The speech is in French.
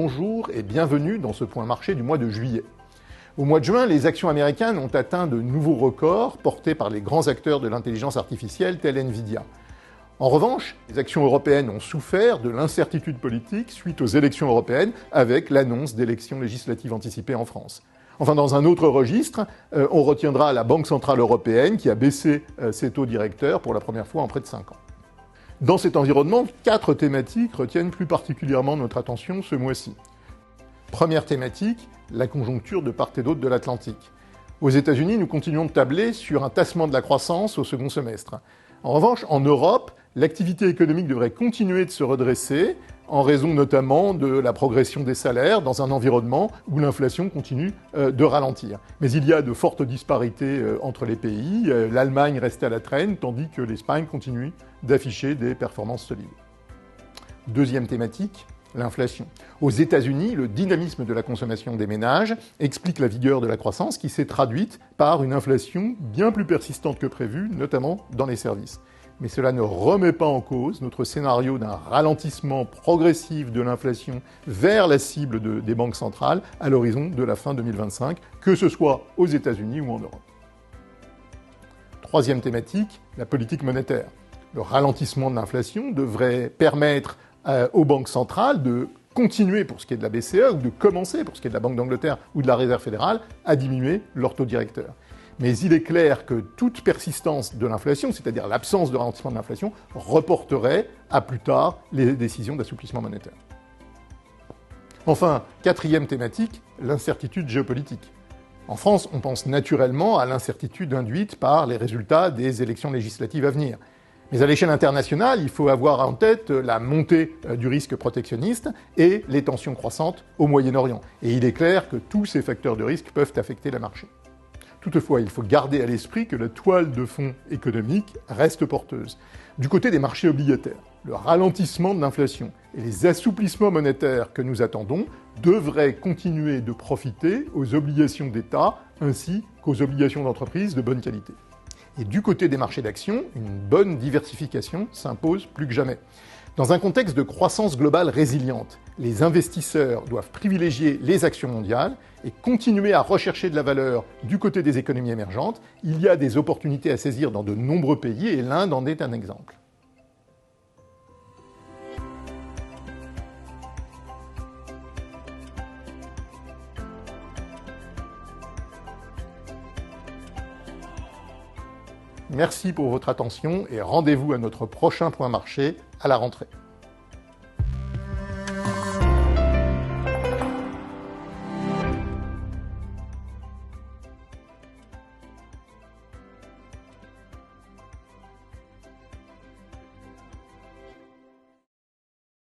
bonjour et bienvenue dans ce point marché du mois de juillet. Au mois de juin, les actions américaines ont atteint de nouveaux records portés par les grands acteurs de l'intelligence artificielle tels Nvidia. En revanche, les actions européennes ont souffert de l'incertitude politique suite aux élections européennes avec l'annonce d'élections législatives anticipées en France. Enfin, dans un autre registre, on retiendra la Banque centrale européenne qui a baissé ses taux directeurs pour la première fois en près de 5 ans. Dans cet environnement, 4 thématiques retiennent plus particulièrement notre attention ce mois-ci. Première thématique, la conjoncture de part et d'autre de l'Atlantique. Aux États-Unis, nous continuons de tabler sur un tassement de la croissance au second semestre. En revanche, en Europe, l'activité économique devrait continuer de se redresser, en raison notamment de la progression des salaires dans un environnement où l'inflation continue de ralentir. Mais il y a de fortes disparités entre les pays. L'Allemagne reste à la traîne, tandis que l'Espagne continue d'afficher des performances solides. Deuxième thématique, l'inflation. Aux États-Unis, le dynamisme de la consommation des ménages explique la vigueur de la croissance qui s'est traduite par une inflation bien plus persistante que prévu, notamment dans les services. Mais cela ne remet pas en cause notre scénario d'un ralentissement progressif de l'inflation vers la cible des banques centrales à l'horizon de la fin 2025, que ce soit aux États-Unis ou en Europe. Troisième thématique, la politique monétaire. Le ralentissement de l'inflation devrait permettre aux banques centrales de continuer pour ce qui est de la BCE ou de commencer pour ce qui est de la Banque d'Angleterre ou de la Réserve fédérale à diminuer leur taux directeur. Mais il est clair que toute persistance de l'inflation, c'est-à-dire l'absence de ralentissement de l'inflation, reporterait à plus tard les décisions d'assouplissement monétaire. Enfin, quatrième thématique, l'incertitude géopolitique. En France, on pense naturellement à l'incertitude induite par les résultats des élections législatives à venir. Mais à l'échelle internationale, il faut avoir en tête la montée du risque protectionniste et les tensions croissantes au Moyen-Orient. Et il est clair que tous ces facteurs de risque peuvent affecter les marchés. Toutefois, il faut garder à l'esprit que la toile de fond économique reste porteuse. Du côté des marchés obligataires, le ralentissement de l'inflation et les assouplissements monétaires que nous attendons devraient continuer de profiter aux obligations d'État ainsi qu'aux obligations d'entreprise de bonne qualité. Et du côté des marchés d'actions, une bonne diversification s'impose plus que jamais. Dans un contexte de croissance globale résiliente, les investisseurs doivent privilégier les actions mondiales et continuer à rechercher de la valeur du côté des économies émergentes. Il y a des opportunités à saisir dans de nombreux pays et l'Inde en est un exemple. Merci pour votre attention et rendez-vous à notre prochain point marché à la rentrée.